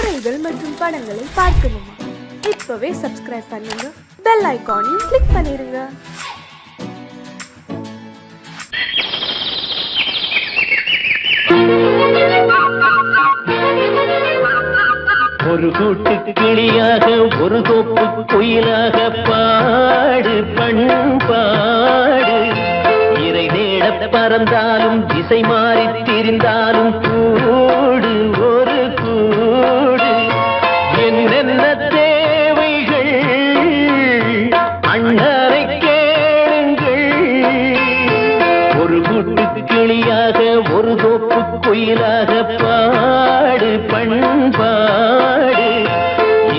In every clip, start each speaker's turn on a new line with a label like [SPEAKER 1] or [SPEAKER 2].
[SPEAKER 1] பாடல்கள் மற்றும் படங்களை பார்க்கணுமா? இப்பவே சப்ஸ்கிரைப் பண்ணுங்க, பெல் ஐகானையும் கிளிக் பண்ணிருங்க.
[SPEAKER 2] ஒரு கூட்டு கிளியாக ஒரு தோப்பு குயிலாக பாடு பண்பாடு. இறை தேட பறந்தாலும் திசை மாறி திரிந்தாலும் கூடு ஒரு கூடு. என்னென்ன தேவைகள் அண்ணரை கேளுங்கள். ஒரு கூட்டு கிளியாக ஒரு தோப்பு குயிலாக பாடு பண்பாடு.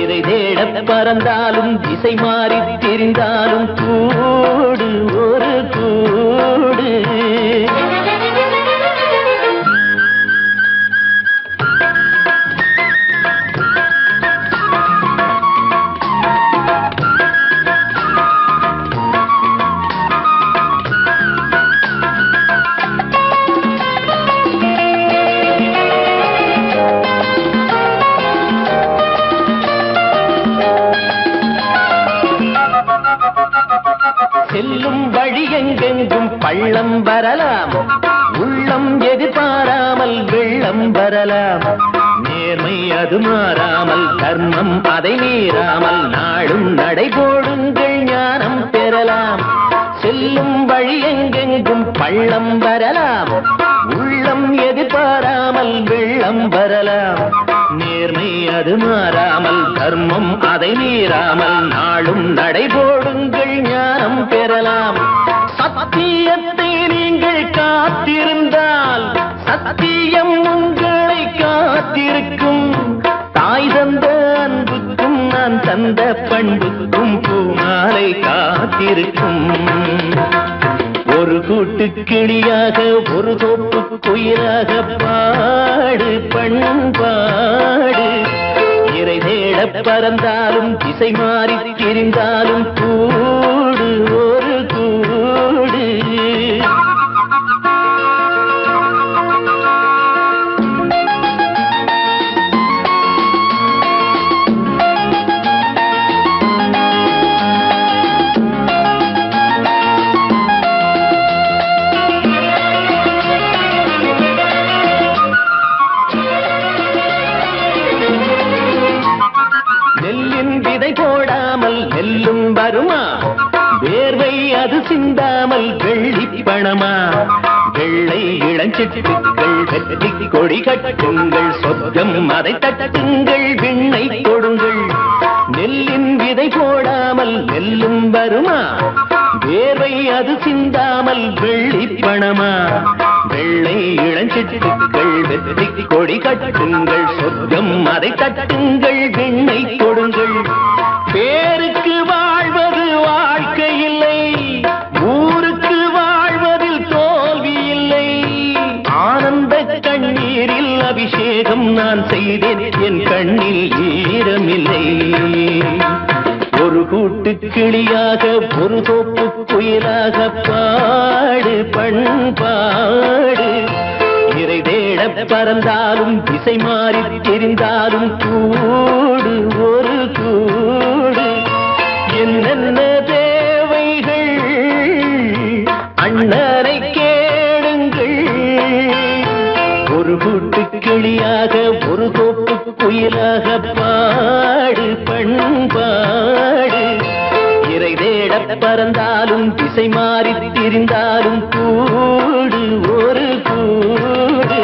[SPEAKER 2] இறை தேட பறந்தாலும் திசை மாறி திரிந்தாலும் கூடு ஒரு கூடு. செல்லும் வழி எங்கெங்கும் பள்ளம் வரலாம், உள்ளம் எதிர்பாராமல் வெள்ளம் வரலாம். நேர்மை அது மாறாமல், தர்மம் அதை மீறாமல், நாளும் நடைபோடுங்கள் ஞானம் பெறலாம். செல்லும் வழி எங்கெங்கும் பள்ளம் வரலாம், உள்ளம் எதிர்பாராமல் வெள்ளம் வரலாம். நேர்மை அது மாறாமல், தர்மம் அதை மீறாமல், நாளும் நடைபோடுங்கள் ஞானம் பெறலாம். சத்தியத்தை நீங்கள் காத்திருந்தால் சத்தியம் உங்களை காத்திருக்கும். தாய் தந்த அன்புக்கும் நான் தந்த பண்புக்கும் பூமாலை காத்திருக்கும். ஒரு கூட்டு கிளியாக ஒரு தோப்பு குயிலாக பாடு பண்பாடு. இறை தேட பறந்தாலும் திசை மாறி திரிந்தாலும் கூடு ஒரு கூடு. போடாமல் நெல்லும் வருமா? வேர்வை அது சிந்தாமல் வெள்ளி பணமா? வெள்ளை இளஞ்சிட்டுக்கள் வெற்றி கொடி கட்டுங்கள், சொர்க்கம் அதை தட்டுங்கள், விண்ணை கொடுங்கள். நெல்லின் விதை போடாமல் நெல்லும் வருமா? வேர்வை அது சிந்தாமல் வெள்ளி பணமா? வெள்ளை இளஞ்சிட்டுக்கள் வெற்றி கொடி கட்டுங்கள், சொர்க்கம் அதை தட்டுங்கள், விண்ணை கொடுங்கள். பேருக்கு வாழ்வது வாழ்க்கை இல்லை, ஊருக்கு வாழ்வதில் தோல்வி இல்லை. ஆனந்த கண்ணீரில் அபிஷேகம் நான் செய்தேன், என் கண்ணில் ஈரமில்லை. ஒரு கூட்டு கிளியாக ஒரு தோப்பு குயிலாக பாடு பண்பாடு. இறை தேட பறந்தாலும் திசை மாறி தெரிந்தாலும் கூடு ஒரு கூடு. என்னென்ன தேவைகள் அண்ணரை கேளுங்கள். ஒரு கூட்டு கிளியாக ஒரு தோப்பு குயிலாக பாடு பண்பாடு. இறை தேட பறந்தாலும் திசை மாறி திரிந்தாலும் கூடு ஒரு கூடு.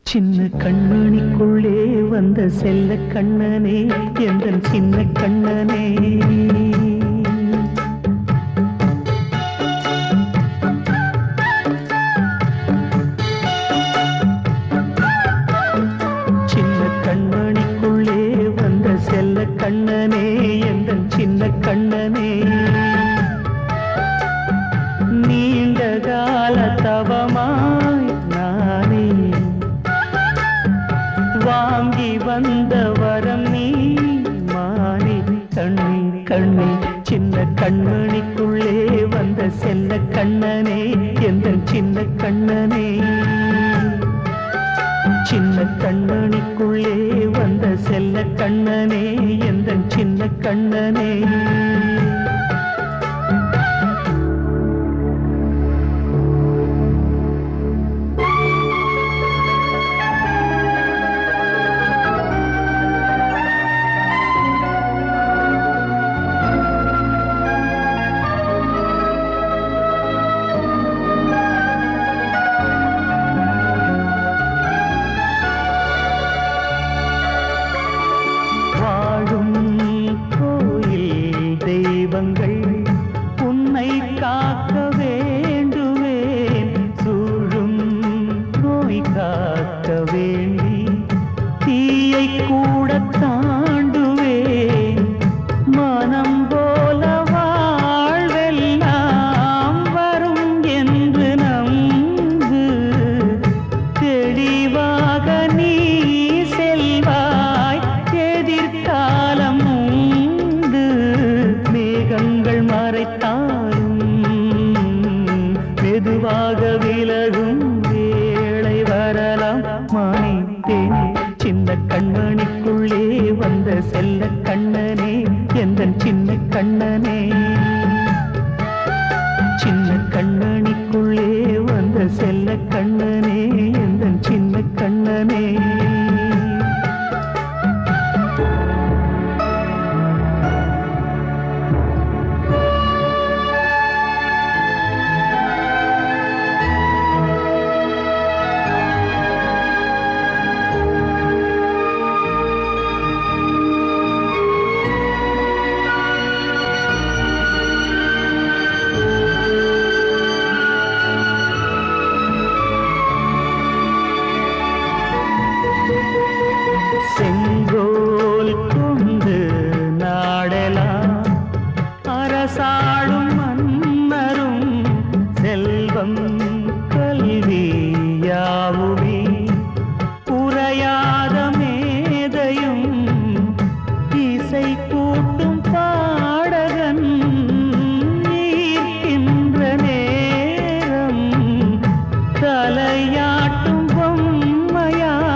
[SPEAKER 2] சின்ன கண்மணிக்குள்ளே வந்த செல்ல கண்ணனே எந்தன் சின்ன கண்ணனே சின்ன கண்மணிக்குள்ளே வந்த செல்ல கண்ணனே எந்தன் சின்ன கண்ணனே நீண்ட கால தவமாய் நானே வாங்கி வந்த வரம் நீ மானே கண்ணே கண்ணே சின்ன கண்மணிக்குள்ளே வந்த செல்ல கண்ணனே எந்தன் சின்ன கண்ணனே சின்ன கண்மணிக்குள்ளே வந்த செல்ல கண்ணனே எந்தன் சின்ன கண்ணனே மலையை கூட தாண்டுவேன் மனம் போல வாழ்வெல்லாம் வரும் என்று நம்பு தெளிவாக நீ செல்வாய் எதிர்காலம் உண்டு மேகங்கள் மறைத்தாலும் மெதுவாக விலகும் வேளை வரலாம் மானே தேனே சின்ன கண்மணிக்குள்ளே வந்த செல்ல கண்ணனே எந்தன் சின்ன கண்ணனே சின்ன கண்ணனிக்குள்ளே வந்த செல்ல கண்ணனே எந்தன் சின்ன கண்ணனே செங்கோல் கொண்டு நாடலாம் அரசாளும் மன்னரும் செல்வம் கல்வி யாவுமே உரையாத மேதையும் இசை கூட்டும் பாடகன் ஈர்க்கின்ற நேரம் தலையாட்டும் பொம்மையாய்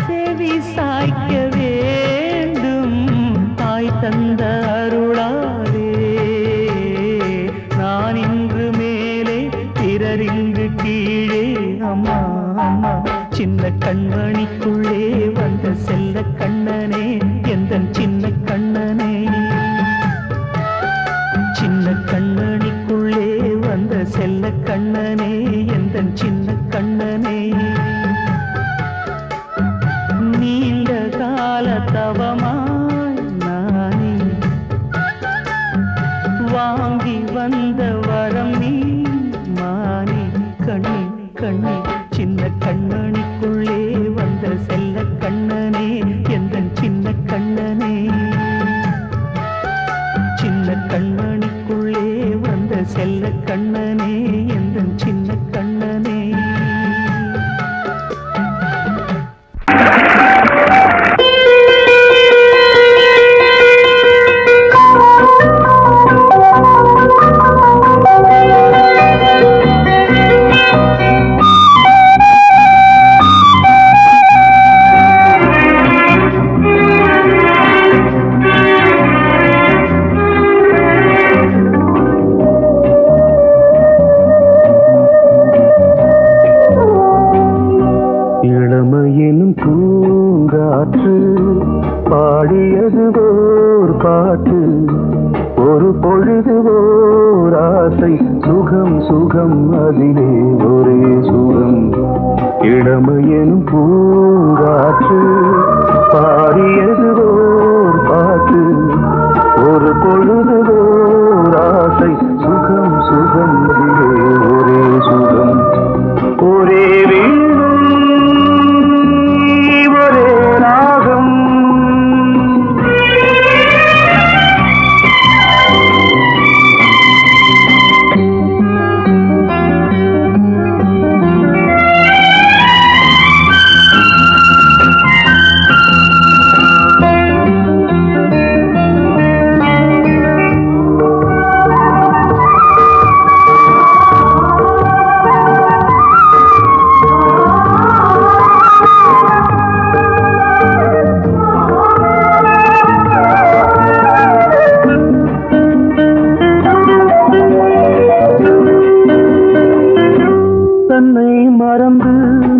[SPEAKER 2] செவி சாய்க்க வேண்டும் தாய் தந்த அருளாலே நான் இன்று மேலே பிறர் இங்கு கீழே அம்மா அம்மா சின்ன கண்மணிக்குள்ளே வந்த செல்ல கண்ணனே எந்தன் சின்ன கண்ணனே சின்ன கண்ணனிக்குள்ளே வந்த செல்ல கண்ணனே எந்தன் சின்ன கண்ணனே நீண்ட கால தவமாய் நானே வாங்கி வந்த வரம் நீ மானே கண்ணே கண்ணே சின்ன கண்ணனிக்குள்ளே வந்த செல்ல கண்ணனே எந்தன் சின்ன கண்ணனே சின்ன கண்ணனிக்குள்ளே வந்த செல்ல கண்ணனே எந்தன் சின்ன கண்ணனே இளமையெனும் பூங்காற்று பாடியது ஓர் பாட்டு ஒரு பொழுது ஓர் ஆசை சுகம் சுகம் அதிலே ஒரே சுகம் இளமையெனும் பூங்காற்று பாடியது ஓர் பாட்டு ஒரு பொழுது ஓர் ஆசை சுகம் சுகம் அதிலே ஒரே சுகம் ஒரே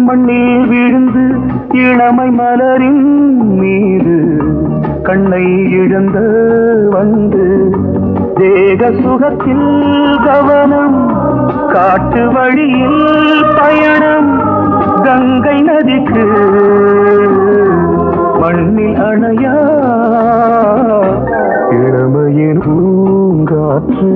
[SPEAKER 2] மண்ணில் விழுந்து இளமை மலரின் மீது கண்ணை இழந்த வந்து தேக சுகத்தில் கவனம் காட்டு வழியில் பயணம் கங்கை நதிக்கு மண்ணில் அணையா இளமையின் பூங்காற்று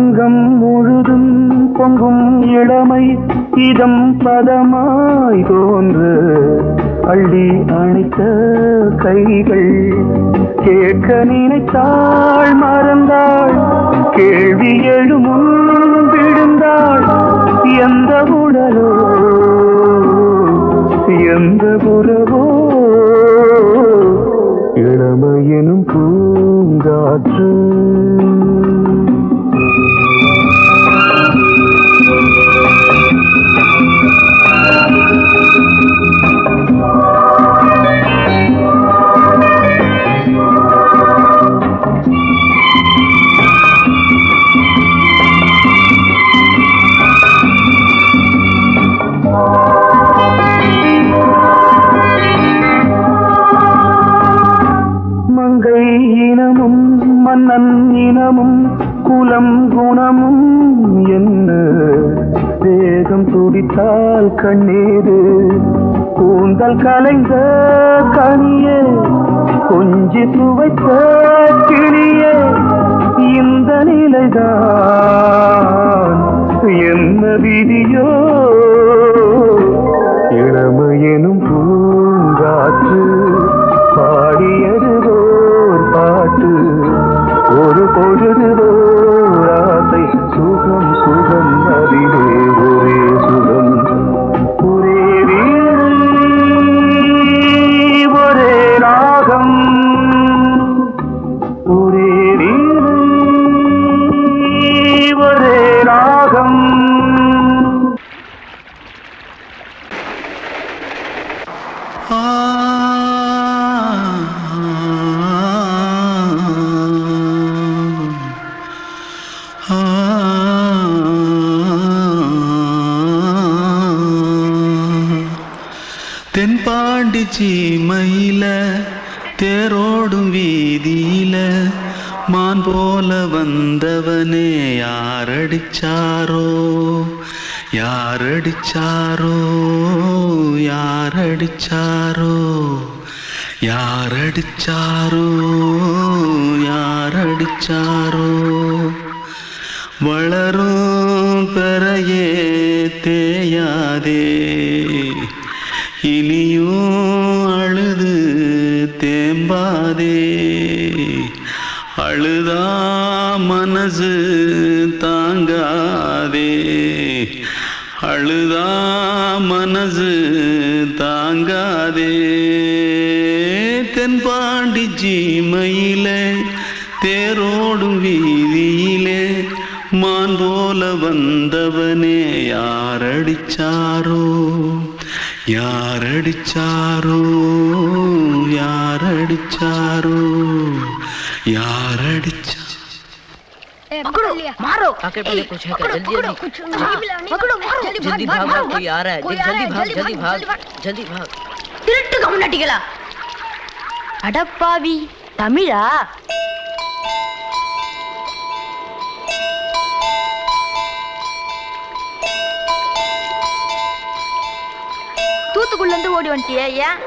[SPEAKER 2] அங்கம் முழுதும் பொங்கும் இளமை இதம் பதமாய் தோன்று அள்ளி அணைத்த கைகள் கேட்க நினைத்தாள் மறந்தாள் கேள்வி எழுமுன் விழுந்தாள் எந்த உடலோ எந்த உறவோ இளமையெனும் பூங்காற்று இனமும் மன்னன் இனமும் குலம் குணமும் என்ன வேகம் துடித்தால் கண்ணீரு கூந்தல் கலைந்த கனியே கொஞ்சி துவைத்த கிளியே இந்த நிலைதான் என்ன விதியோ இளமையெனும் பூங்காற்று பாடியதுவோர் பாட்டு ஒரு பொழுதுவோர் ஆசை சுகம் சுகம் அதிலே ஒரே சுகம் ஒரே வீடு ஒரே ராகம் ஒரே வீடு ஒரே ராகம்.
[SPEAKER 3] தென்பாண்டி சீமையில தேரோடும் வீதியில மான் போல வந்தவனே யாரடிச்சாரோ யாரடிச்சாரோ யாரடிச்சாரோ யாரடிச்சாரோ யாரடிச்சாரோ வளரும் பெறையே தேயாதே இனியும் அழுது தேம்பாதே அழுதா மனசு தாங்காதே அழுதா மனசு தாங்காதே தென்பாண்டி சீமையிலே தேரோடும் வீதியிலே மான் போல வந்தவனே யாரடிச்சாரோ யாரடிச்சாரோ யாரடிச்சாரோ यारडिचा
[SPEAKER 4] पकड़ो मारो
[SPEAKER 5] आके पहले कुछ है क्या जल्दी जल्दी
[SPEAKER 4] पकड़ो मारो
[SPEAKER 5] जल्दी भाग भाग कोई आ रहा है जल्दी भाग जल्दी भाग
[SPEAKER 4] திருட்டு கம்முனட்டிகளா அடப்பாவி தமிழா தூத்துக்குள்ள இருந்து ஓடி வந்துட்டியா ஏன்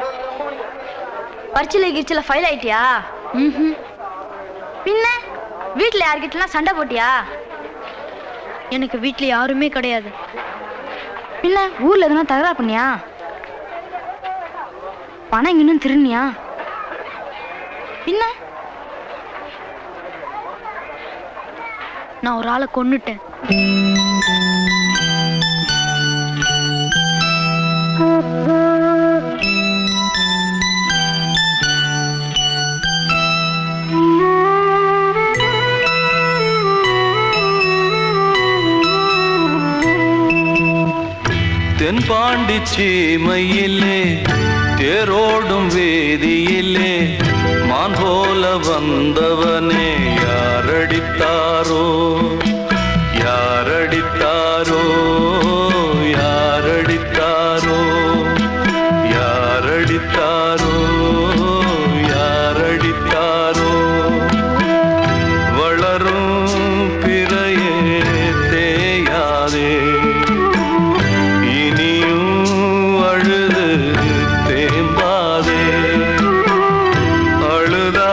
[SPEAKER 4] பரிச்சையில கிரிச்சல ஃபைல் ஆயிட்டியா பின்ன வீட்ல யார்கிட்டலாம் சண்டை போட்டியா எனக்கு வீட்ல யாருமே கிடையாது பின்ன ஊர்ல எதுனா தகராறு பண்ணியா பணம் இன்னும் திருநியா பின்ன நான் ஒரு ஆளை கொன்னுட்டேன்
[SPEAKER 3] தென்பாண்டி சீமையிலே தேரோடும் வேதியிலே மான் போல வந்தவனே யாரடித்தாரோ யாரடித்தாரோ யாரடித்தாரோ யாரடித்தாரோ யாரடித்தாரோ வளரும் பிறையே தேயாதே தேம்பாதே அழுதா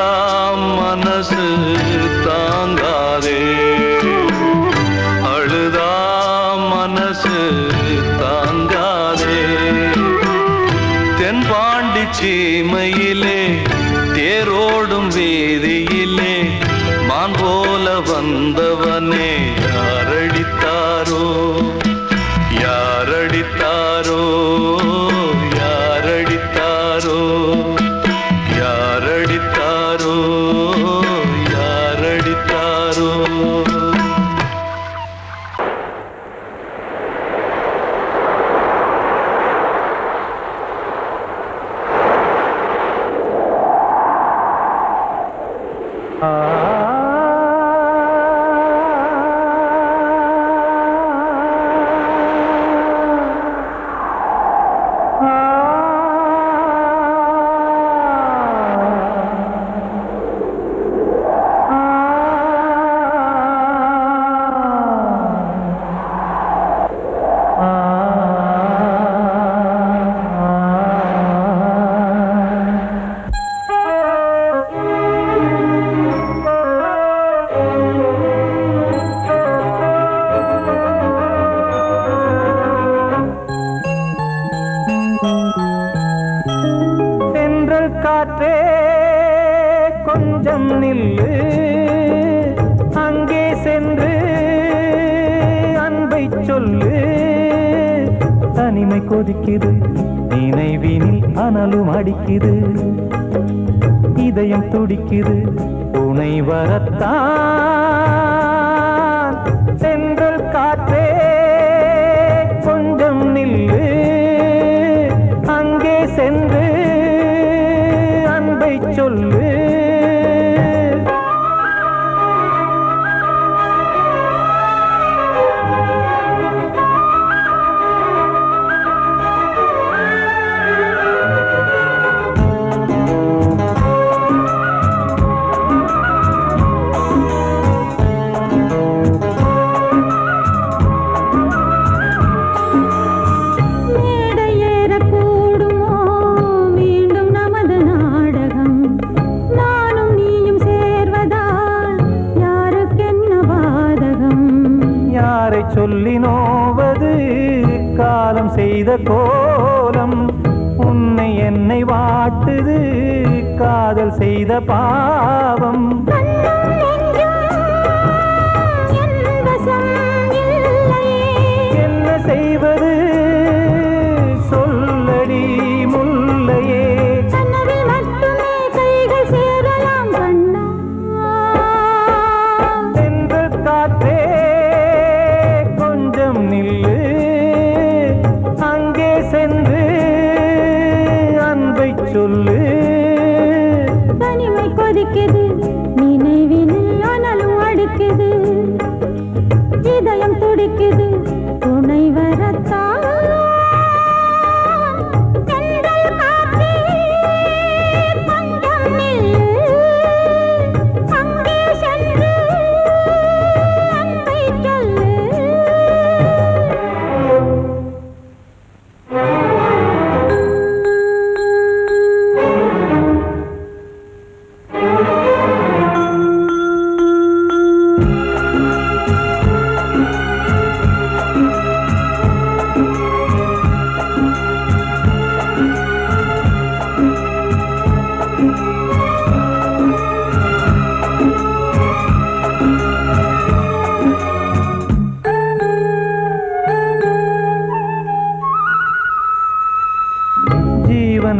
[SPEAKER 3] மனசு மான் போல வந்தவனே யாரடித்தாரோ யாரடித்தாரோ யாரடித்தாரோ யாரடித்தாரோ யாரடித்தாரோ
[SPEAKER 2] காற்றே கொஞ்சம் நில்லு அங்கே சென்று அன்பை சொல்லு தனிமை கொதிக்குது நினைவினில் அனலும் அடிக்குது இதயம் துடிக்குது துணை வரத்தான் சென்றல் காற்றே கொஞ்சம் நில்லு அங்கே சென்று சொல்லு சொல்லி நோவது காலம் செய்த கோலம் உன்னை என்னை வாட்டுது காதல் செய்த பாவம் என்ன செய்வது சொல்லடி முல்லையே சென்று காற்றே நில்லு அங்கே சென்று அன்பை சொல்லு
[SPEAKER 6] தனிமை கொதிக்குது நினைவினில் அனலும் அடிக்குது இதயம் துடிக்குது துணை வரத்தான்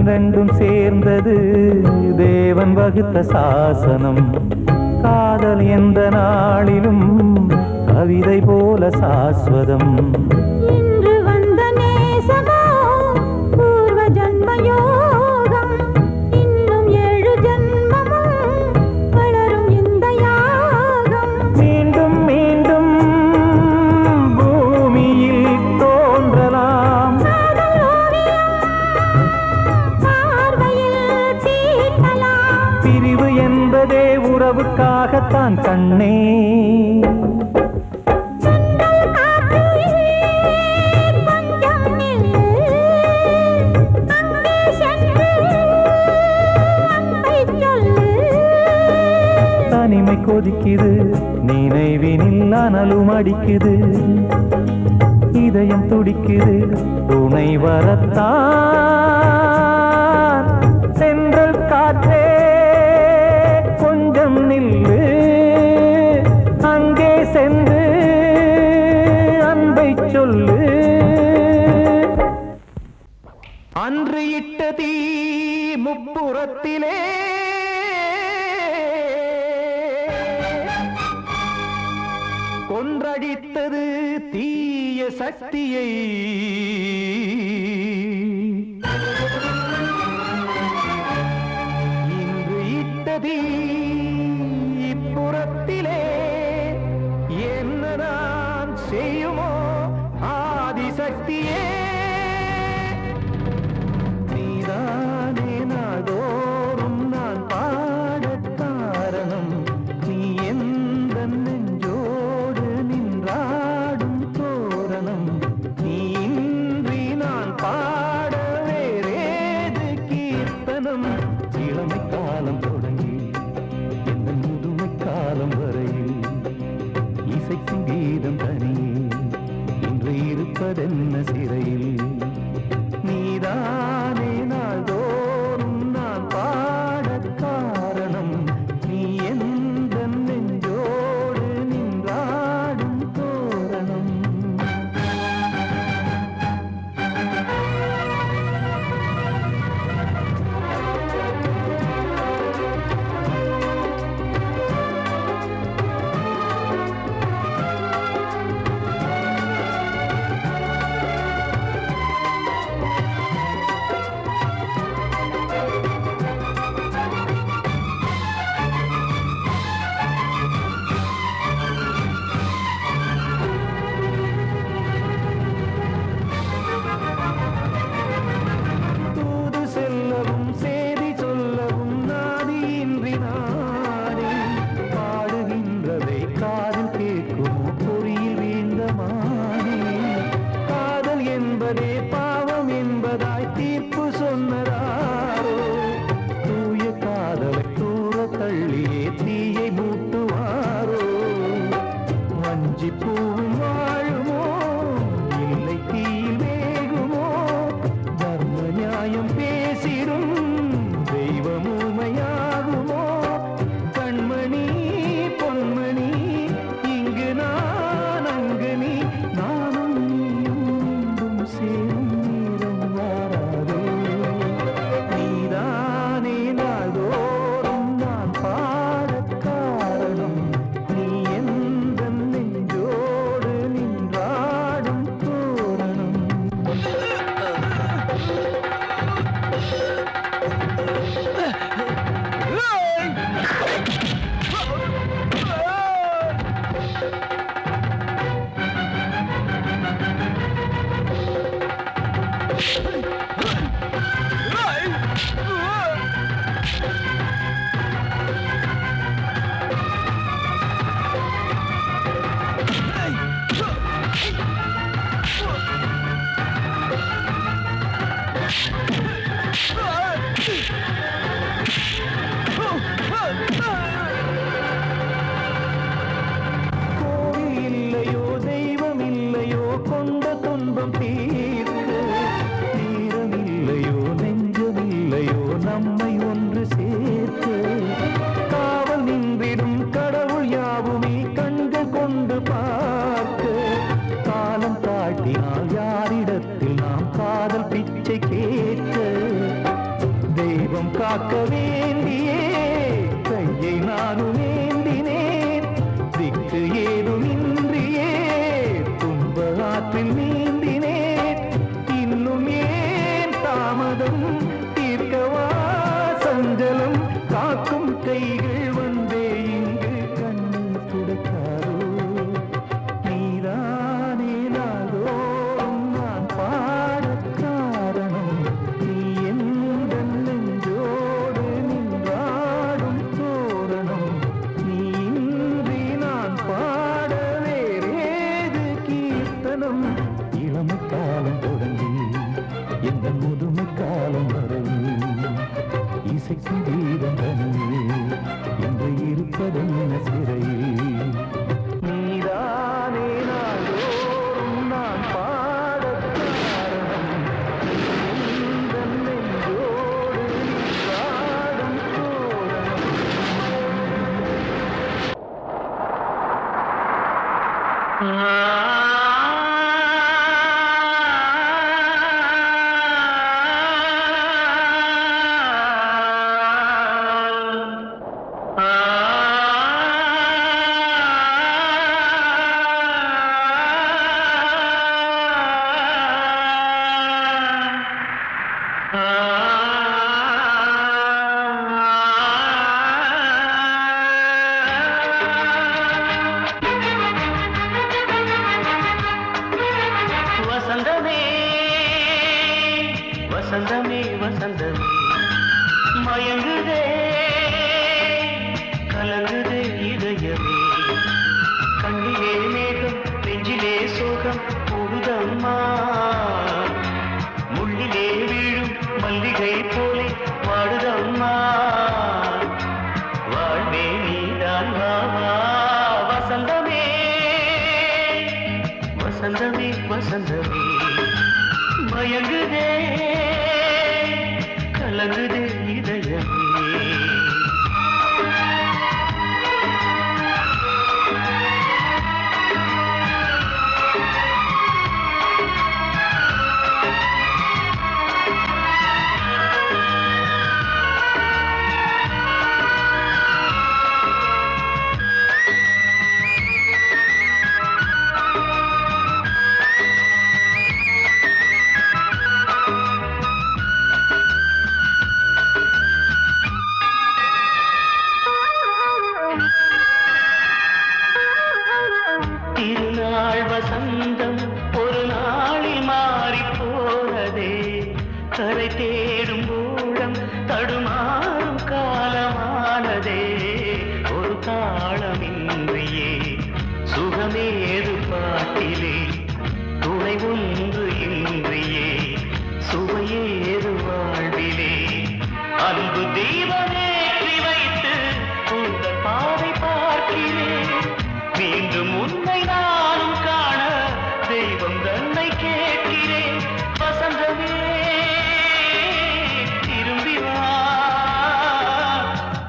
[SPEAKER 2] ரெண்டும் சேர்ந்தது தேவன் வகுத்த சாசனம் காதல் எந்த நாளிலும் கவிதை போல சாஸ்வதம்
[SPEAKER 6] இன்று வந்த நேசமோ பூர்வ ஜன்ம யோகம் இன்னும் 7 ஜன்மமும் வளரும் இந்த யாகம்
[SPEAKER 2] மீண்டும் மீண்டும் பூமியில் தோன்றலாம் பிரிவு என்பதே உறவுக்காகத்தான் கண்ணே தனிமை கொதிக்குது நினைவினில் அனலும் அடிக்குது இதயம் துடிக்குது துணை வரத்தான் சென்றல் காற்றே கொஞ்சம் நில்லு சொல்லு அன்று இட்ட தீ முப்புறத்திலே கொன்றடித்தது தீய சக்தியை இன்று இட்ட தீ இப்புறத்திலே என்னதான் செய்யுமோ ஆதிசக்தியே நீதானே நாடோறும் நான் பாடக் காரணம் நீ எந்த நெஞ்சோடு நின்றாடும் தோரணம் நீ இன்றி நான் பாட வேறேது கீர்த்தனம் இளமை காலம் தொடங்கி எந்த முதுமை காலம் வரையில் இசைக்கும் கீதம் தனியே இன்று இருப்பதென்ன சிறையில் நீதானே நாள்தோறும் நான் பாடக் காரணம் நீ எந்த நெஞ்சோடு நின்றாடும் தோரணம் தூது செல்லவும் சேதி சொல்லவும் நாதியின்றி நானே பாடுகின்றதை காதில் கேட்குமோ பொறியில் வீழ்ந்த மானே காதல் என்பதே பாவம் என்பதாய் தீர்ப்பு சொன்னதாரோ தூய காதலை தூர தள்ளியே தீயை மூட்டுவாரோ வஞ்சி பூவும் வாழுமோ இல்லை தீயில் வேகுமோ தர்ம நியாயம் பேசிடும் தெய்வம் ஊமையாகுமோ கண்மணி பொன்மணி இங்கு நான் அங்கு நீ நானும் நீயும் மீண்டும் சேரும் நேரம் வாராதோ நீதானே நாள்தோறும் நான் பாடக் காரணம் நீ எந்த நெஞ்சோடு நின்றாடும் தோரணம் கோவில் இல்லையோ தெய்வம் இல்லையோ கொண்ட துன்பம் தீர்க்க நேரம் இல்லையோ நெஞ்சம் இல்லையோ நம்மை ஒன்று சேர்க்க காவல் நின்றிடும் கடவுள் யாவுமே கண்கள் கொண்டு பார்க்க காலம் காட்டினால் யாரிடத்தில் நாம் காதல் பிச்சை கேட்க தெய்வம் காக்க வேண்டியே கையை நானும் ஏந்தினேன் திக்கு ஏதும் இன்றியே துன்ப ஆற்றில் நீந்தினேன் இன்னும் ஏன் தாமதம் தீர்க்கவா சஞ்சலம் காக்கும் கைகள் வந்தே இங்கு கண்ணீர் துடைக்காதோ நீதானே நாள்தோறும் நான் பாடக் காரணம் நீ எந்த நெஞ்சோடு நின்றாடும் தோரணம் நீ இன்றி நான் பாட வேறேது கீர்த்தனம் இளமை காலம் தொடங்கி எந்த முதுமை காலம் வரையில் இசைக்கும் கீதம் தனியே இன்று இருப்பதென்ன சிறையில் நீதானே நாள்தோறும் நான் பாடக் காரணம் எந்த நெஞ்சோடு நின்றாடும் தோரணம்
[SPEAKER 3] ஆ
[SPEAKER 2] வசந்தமே வசந்தமே மயங்குதே கலங்குதே இதயமே கண்ணிலே மேகம் நெஞ்சிலே சோகம் கூடுதம்மா முள்ளிலே வீழும் மல்லிகை போலே வாடுதம்மா வாழ்வே நீதான் வாவா வசந்தமே வசந்தமே வசந்தமே மயங்குதே கலங்குதே இதயமே திருநாள் வசந்தம் ஒரு நாளில் மாறி போனதே கரை தேடும் ஊழம் தடுமாறும் காலமானதே ஒரு தாளமின்றியே சுகமேது பாட்டிலே துணை ஒன்று இன்றியே சுவையேது வாழ்விலே அன்பு தீபமேற்றி வைத்து உங்கள் பாதை பார்க்கிறேன் மீண்டும் உன்னை நானும் காண தெய்வம் தன்னை கேட்கிறேன் வசந்தமே திரும்பி வா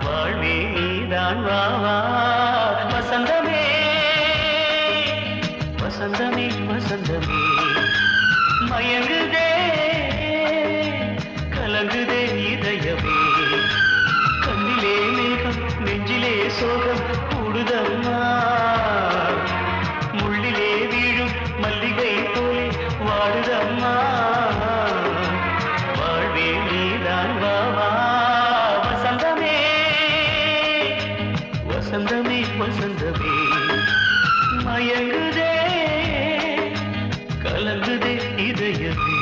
[SPEAKER 2] வாழ்வே நீதான் வா வா வசந்தமே வசந்தமே வசந்தமே மயங்குதே கலங்குதே இதயமே கண்ணிலே மேகம் நெஞ்சிலே சோகம் கூடுதம்மா முள்ளிலே வீழும் மல்லிகை போலே வாடுதம்மா வாழ்வே நீதான் வா வா வசந்தமே வசந்தமே வசந்தமே மயங்குதே கலங்குதே இதயமே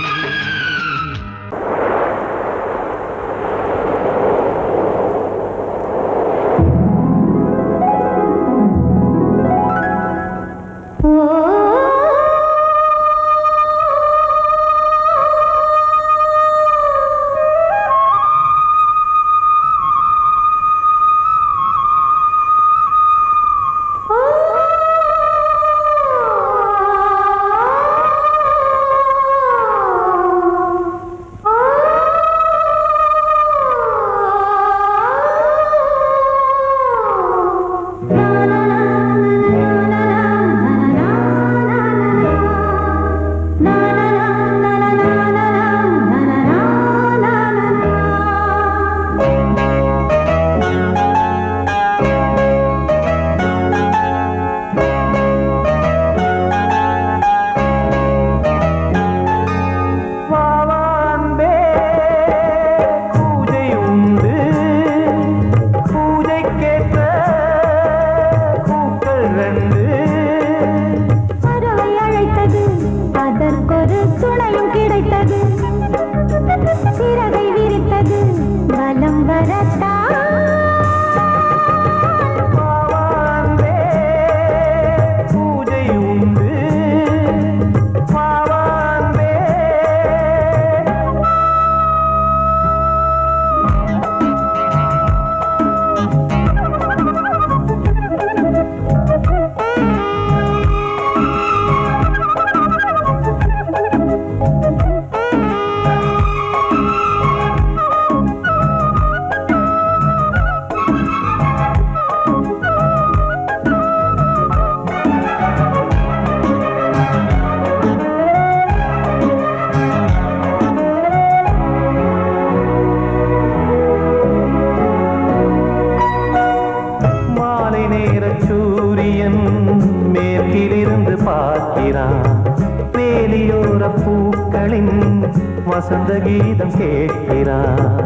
[SPEAKER 2] வசந்த கீதம் கேட்கிறார்.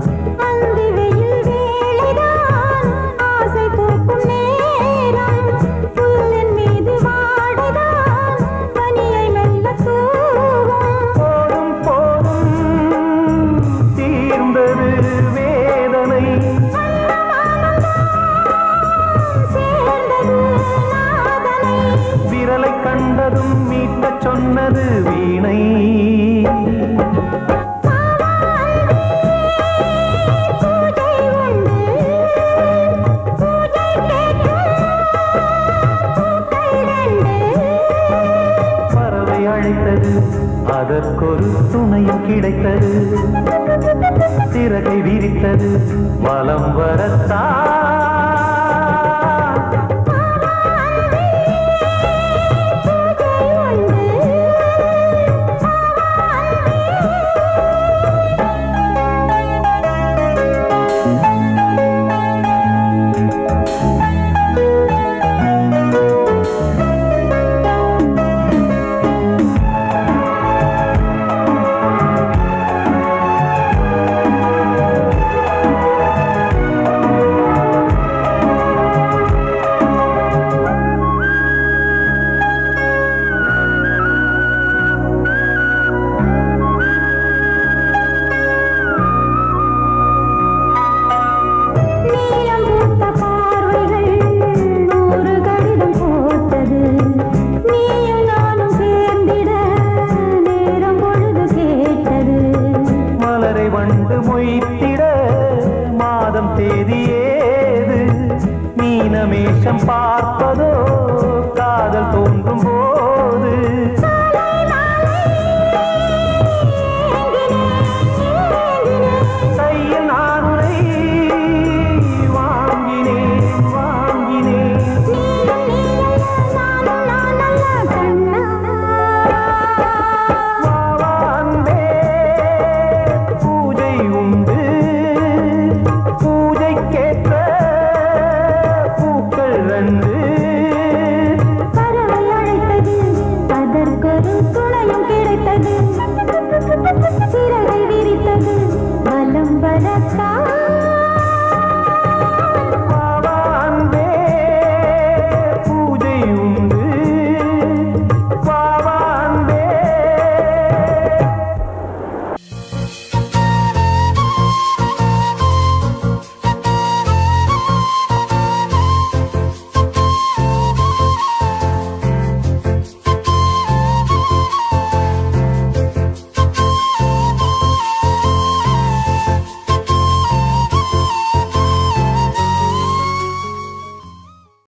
[SPEAKER 6] அந்தி வெயில் வேளைதான் ஆசை பூக்கும் நேரம், புல்லின் மீது வாடைதான் பனியை மெல்ல தூவும்.
[SPEAKER 2] போதும் போதும் சொன்னது வீணை.
[SPEAKER 6] பூஜை உண்டு பூஜை கேட்கும் பூக்கள் ரெண்டு.
[SPEAKER 2] பறவை அழைத்தது, அதற்கொரு துணையும் கிடைத்தது. சிறகை விரித்தது, வலம் வரத்தான்